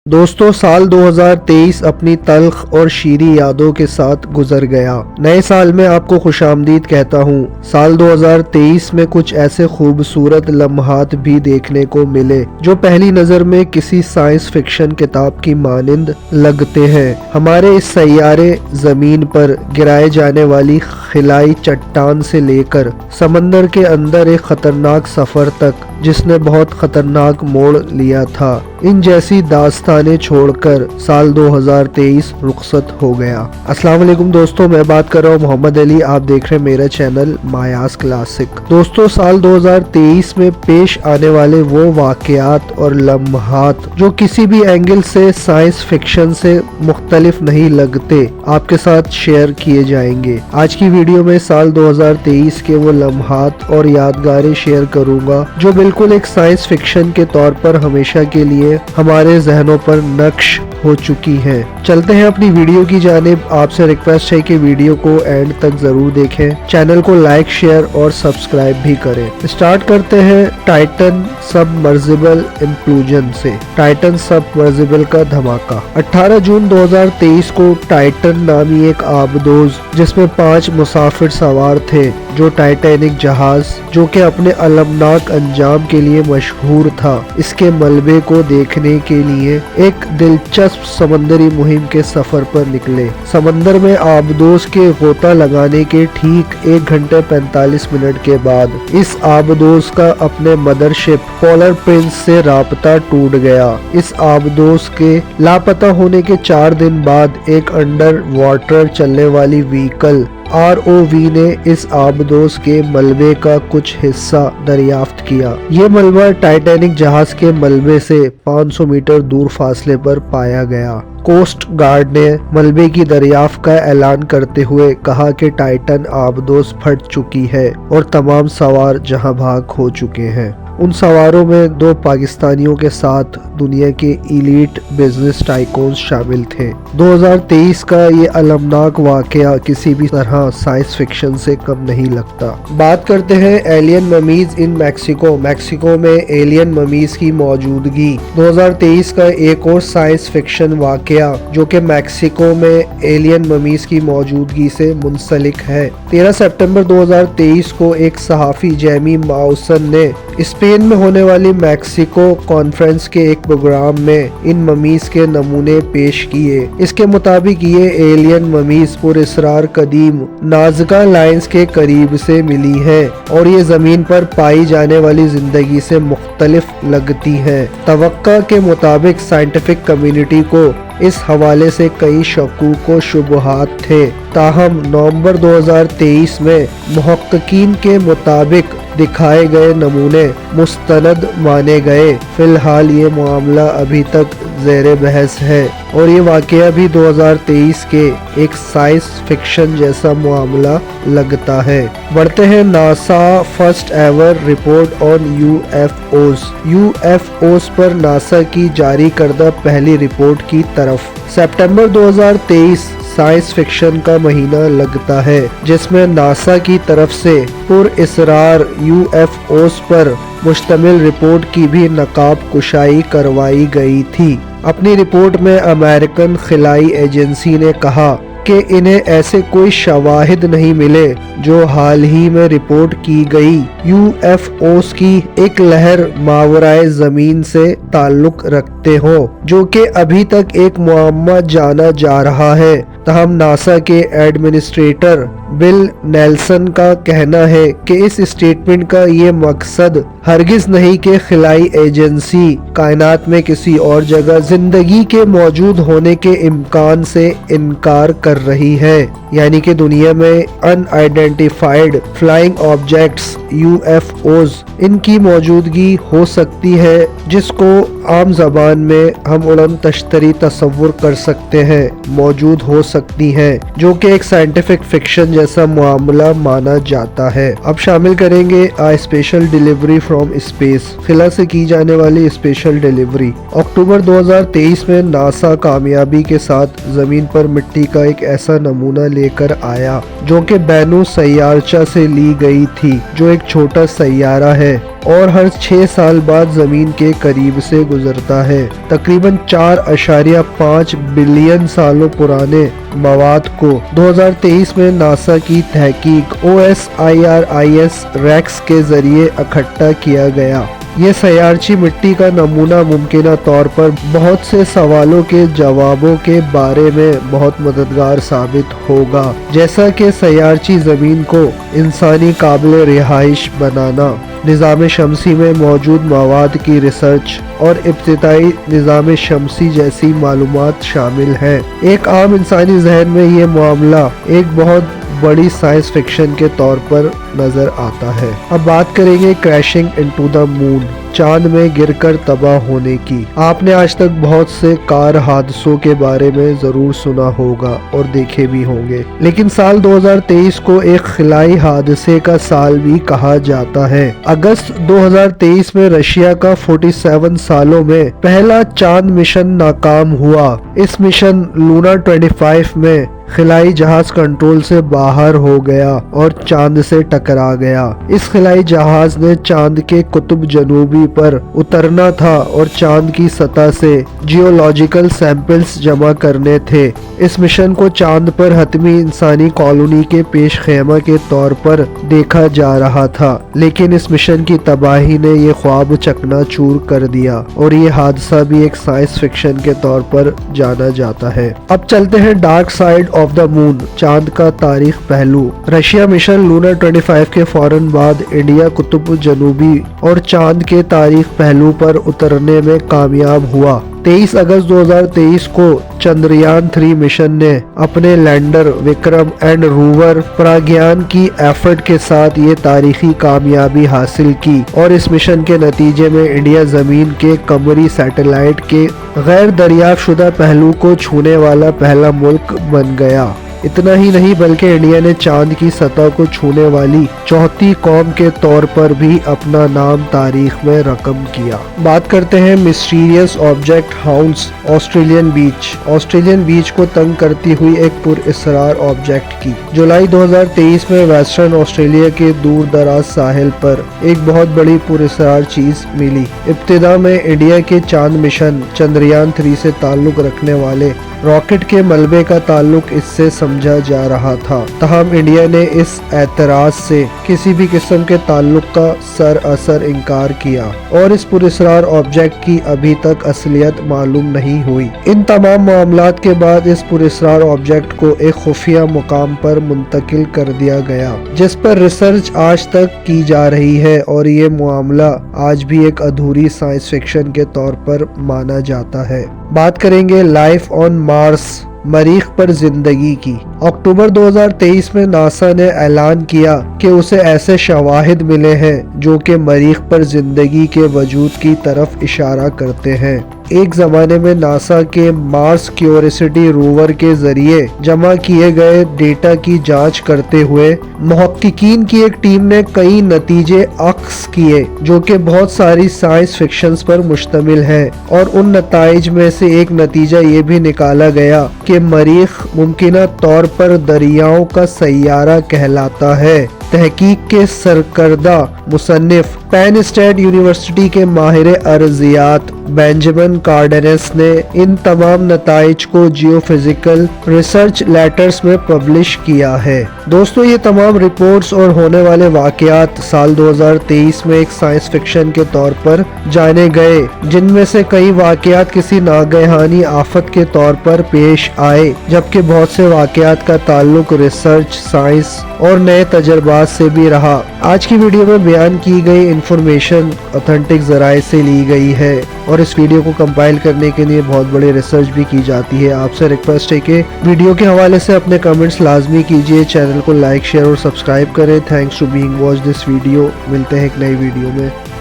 दोस्तों, साल 2023 अपनी तल्ख और शीरी यादों के साथ गुजर गया। नए साल में आपको खुशामदीद कहता हूँ। साल 2023 में कुछ ऐसे खूबसूरत लम्हात भी देखने को मिले जो पहली नज़र में किसी साइंस फिक्शन किताब की मानिंद लगते हैं। हमारे इस सैयारे ज़मीन पर गिराए जाने वाली खिलाई चट्टान से लेकर समंदर के अंदर एक खतरनाक सफ़र तक जिसने बहुत खतरनाक मोड़ लिया था, इन जैसी दास्तानें छोड़कर साल 2023 रुखसत हो गया। अस्सलाम वालेकुम दोस्तों, मैं बात कर रहा हूँ मोहम्मद अली। आप देख रहे हैं मेरा चैनल मायास क्लासिक। दोस्तों, साल 2023 में पेश आने वाले वो वाक़यात और लम्हात जो किसी भी एंगल से साइंस फिक्शन से मुख्तलिफ नहीं लगते, आपके साथ शेयर किए जाएंगे। आज की वीडियो में साल 2023 के वो लम्हात और यादगारें शेयर करूंगा जो बिल्कुल एक साइंस फिक्शन के तौर पर हमेशा के लिए हमारे जहनों पर नक्श हो चुकी हैं। चलते हैं अपनी वीडियो की जानिब। आपसे रिक्वेस्ट है कि वीडियो को एंड तक जरूर देखें, चैनल को लाइक, शेयर और सब्सक्राइब भी करें। स्टार्ट करते हैं टाइटन सबमर्सिबल इम्प्लोजन से। टाइटन सबमर्सिबल का धमाका। 18 जून 2023 को टाइटन नामी एक आबदोज जिसमें 5 मुसाफिर सवार थे, जो टाइटैनिक जहाज जो कि अपने अलमनाक अंजाम के लिए मशहूर था, इसके मलबे को देखने के लिए एक दिलचस्प समंदरी मुहिम के सफर पर निकले। समंदर में आबदोस के गोता लगाने के ठीक 1 घंटे 45 मिनट के बाद इस आबदोस का अपने मदरशिप पोलर प्रिंस से राबता टूट गया। इस आबदोस के लापता होने के 4 दिन बाद एक अंडर वाटर चलने वाली व्हीकल ROV ने इस आबदोस के मलबे का कुछ हिस्सा दरियाफ्त किया। ये मलबा टाइटैनिक जहाज के मलबे से 500 मीटर दूर फासले पर पाया गया। कोस्ट गार्ड ने मलबे की दरियाफ्त का ऐलान करते हुए कहा कि टाइटन आबदोस फट चुकी है और तमाम सवार जहां भाग हो चुके हैं। उन सवारों में 2 पाकिस्तानियों के साथ दुनिया के इलीट बिजनेस टाइकून्स शामिल थे। 2023 का ये अलमनाक वाकया किसी भी तरह साइंस फिक्शन से कम नहीं लगता। बात करते हैं एलियन ममीज इन मैक्सिको। मैक्सिको में एलियन ममीज की मौजूदगी 2023 का एक और साइंस फिक्शन वाकया जो कि मैक्सिको में एलियन ममीज की मौजूदगी से मुंसलिक है। 13 सितंबर 2023 को एक सहाफ़ी जेमी माउसन ने स्पेन में होने वाली मैक्सिको कॉन्फ्रेंस के एक प्रोग्राम में इन ममीज के नमूने पेश किए। इसके मुताबिक ये एलियन ममीज पुरअसरार कदीम नाज़का लाइन्स के करीब से मिली हैं और ये जमीन पर पाई जाने वाली जिंदगी से मुख्तलिफ लगती हैं। तवक्का के मुताबिक साइंटिफिक कम्युनिटी को इस हवाले से कई शकूक व शुबहात थे, ताहम नवंबर 2023 में मुहक्किकीन के मुताबिक दिखाए गए नमूने मुस्तनद माने गए। फिलहाल ये मामला अभी तक ज़ेरे बहस है और ये वाक़या भी 2023 के एक साइंस फिक्शन जैसा मामला लगता है। बढ़ते हैं NASA first ever report on UFOs पर नासा की जारी करदा पहली रिपोर्ट की तरफ। सितंबर 2023 साइंस फिक्शन का महीना लगता है जिसमें नासा की तरफ से पुरअसरार UFOs पर मुश्तमिल रिपोर्ट की भी नकाब कुशाई करवाई गई थी। अपनी रिपोर्ट में अमेरिकन खिलाई एजेंसी ने कहा कि इन्हें ऐसे कोई शवाहिद नहीं मिले जो हाल ही में रिपोर्ट की गई UFOs की एक लहर मावराए जमीन से ताल्लुक रखते हो, जो कि अभी तक एक मुअम्मा जाना जा रहा है। तहम नासा के एडमिनिस्ट्रेटर बिल नेल्सन का कहना है कि इस स्टेटमेंट का ये मकसद हरगिज नहीं कि खिलाई एजेंसी कायनात में किसी और जगह जिंदगी के मौजूद होने के इम्कान से इनकार कर रही है, यानी कि दुनिया में अनआइडेंटिफाइड फ्लाइंग ऑब्जेक्ट्स UFOs इनकी मौजूदगी हो सकती है, जिसको आम जबान में हम उड़न तश्तरी तस्वुर कर सकते हैं, मौजूद हो सकती हैं, जो कि एक साइंटिफिक फिक्शन जैसा मामला माना जाता है। अब शामिल करेंगे स्पेशल डिलीवरी फ्रॉम स्पेस। खिला से की जाने वाली स्पेशल डिलीवरी। अक्टूबर 2023 में नासा कामयाबी के साथ जमीन पर मिट्टी का एक ऐसा नमूना लेकर आया जो कि बैनु सैयारचा से ली गई थी, जो एक छोटा सैयारा है और हर 6 साल बाद जमीन के करीब से गुजरता है। तकरीबन 4.5 बिलियन सालों पुराने मवाद को 2023 में नासा की तहकीक OSIRIS REx के जरिए इकट्ठा किया गया। ये सयारची मिट्टी का नमूना मुमकिना तौर पर बहुत से सवालों के जवाबों के बारे में बहुत मददगार साबित होगा, जैसा कि सयारची ज़मीन को इंसानी काबिल रिहाइश बनाना, निज़ाम शमसी में मौजूद मवाद की रिसर्च और इब्तिदाई निज़ाम शमसी जैसी मालूमात शामिल हैं। एक आम इंसानी जहन में ये मामला एक बहुत बड़ी साइंस फिक्शन के तौर पर नजर आता है। अब बात करेंगे क्रैशिंग इनटू द मून, चांद में गिरकर तबाह होने की। आपने आज तक बहुत से कार हादसों के बारे में जरूर सुना होगा और देखे भी होंगे, लेकिन साल 2023 को एक खिलाई हादसे का साल भी कहा जाता है। अगस्त 2023 में रशिया का 47 सालों में पहला चांद मिशन नाकाम हुआ। इस मिशन लूना 25 में खिलाई जहाज कंट्रोल से बाहर हो गया और चांद से टकरा गया। इस खिलाई जहाज ने चांद के कुतुब जनूबी पर उतरना था और चांद की सतह से जियोलॉजिकल सैंपल्स जमा करने थे। इस मिशन को चांद पर हतमी इंसानी कॉलोनी के पेश खेमा के तौर पर देखा जा रहा था, लेकिन इस मिशन की तबाही ने ये ख्वाब चकनाचूर कर दिया और ये हादसा भी एक साइंस फिक्शन के तौर पर जाना जाता है। अब चलते हैं dark side of the moon, चांद का तारीख पहलू। रशिया मिशन लूना 25 के फौरन बाद इंडिया कुतुब जनूबी और चांद के तारीख पहलू पर उतरने में कामयाब हुआ। 23 अगस्त 2023 को चंद्रयान 3 मिशन ने अपने लैंडर विक्रम एंड रोवर प्रज्ञान की एफर्ट के साथ ये तारीखी कामयाबी हासिल की और इस मिशन के नतीजे में इंडिया जमीन के कमरी सैटेलाइट के गैर दरियाफ्त शुदा पहलू को छूने वाला पहला मुल्क बन गया। इतना ही नहीं बल्कि इंडिया ने चांद की सतह को छूने वाली चौथी कौम के तौर पर भी अपना नाम तारीख में रकम किया। बात करते हैं मिस्टीरियस ऑब्जेक्ट हाउंड्स ऑस्ट्रेलियन बीच। ऑस्ट्रेलियन बीच को तंग करती हुई एक पुरअसरार ऑब्जेक्ट की जुलाई 2023 में वेस्टर्न ऑस्ट्रेलिया के दूर दराज साहिल पर एक बहुत बड़ी पुरअसरार चीज मिली। इब्तिदा में इंडिया के चांद मिशन चंद्रयान 3 से ताल्लुक रखने वाले रॉकेट के मलबे का ताल्लुक इससे समझा जा रहा था, तहम इंडिया ने इस एतराज से किसी भी किस्म के ताल्लुक का सरासर इनकार किया और इस पुरअसरार ऑब्जेक्ट की अभी तक असलियत मालूम नहीं हुई। इन तमाम मामलात के बाद इस पुरअसरार ऑब्जेक्ट को एक खुफिया मुकाम पर मुंतकिल कर दिया गया, जिस पर रिसर्च आज तक की जा रही है और ये मामला आज भी एक अधूरी साइंस फिक्शन के तौर पर माना जाता है। बात करेंगे लाइफ ऑन मार्स, मरीख पर जिंदगी की। अक्टूबर 2023 में नासा ने ऐलान किया कि उसे ऐसे शवाहिद मिले हैं जो कि मरीख पर जिंदगी के वजूद की तरफ इशारा करते हैं। एक जमाने में नासा के मार्स क्यूरियोसिटी रोवर के जरिए जमा किए गए डेटा की जांच करते हुए मुहक्किकीन की एक टीम ने कई नतीजे अक्स किए जो कि बहुत सारी साइंस फिक्शंस पर मुश्तमिल हैं, और उन नताइज में से एक नतीजा ये भी निकाला गया कि मरीख मुमकिना तौर पर दरियाओं का सैयारा कहलाता है। तहकीक के सरकर्दा मुसन्निफ पेन स्टेट यूनिवर्सिटी के माहिर अर्जियात बेंजामिन कार्डेनेस ने इन तमाम नताइज को जियोफिजिकल रिसर्च लेटर्स में पब्लिश किया है। दोस्तों, ये तमाम रिपोर्ट्स और होने वाले वाकयात साल 2023 में एक साइंस फिक्शन के तौर पर जाने गए, जिनमें से कई वाकयात किसी नागहानी आफत के तौर पर पेश आए, जबकि बहुत से वाकयात का ताल्लुक रिसर्च, साइंस और नए तजर्बात से भी रहा। आज की वीडियो में बयान की गई इंफॉर्मेशन ऑथेंटिक जराए से ली गई है और इस वीडियो को कंपाइल करने के लिए बहुत बड़ी रिसर्च भी की जाती है। आपसे रिक्वेस्ट है कि वीडियो के हवाले से अपने कमेंट्स लाजमी कीजिए, चैनल को लाइक, शेयर और सब्सक्राइब करें। Thanks to being watch this video. मिलते हैं एक नई वीडियो में।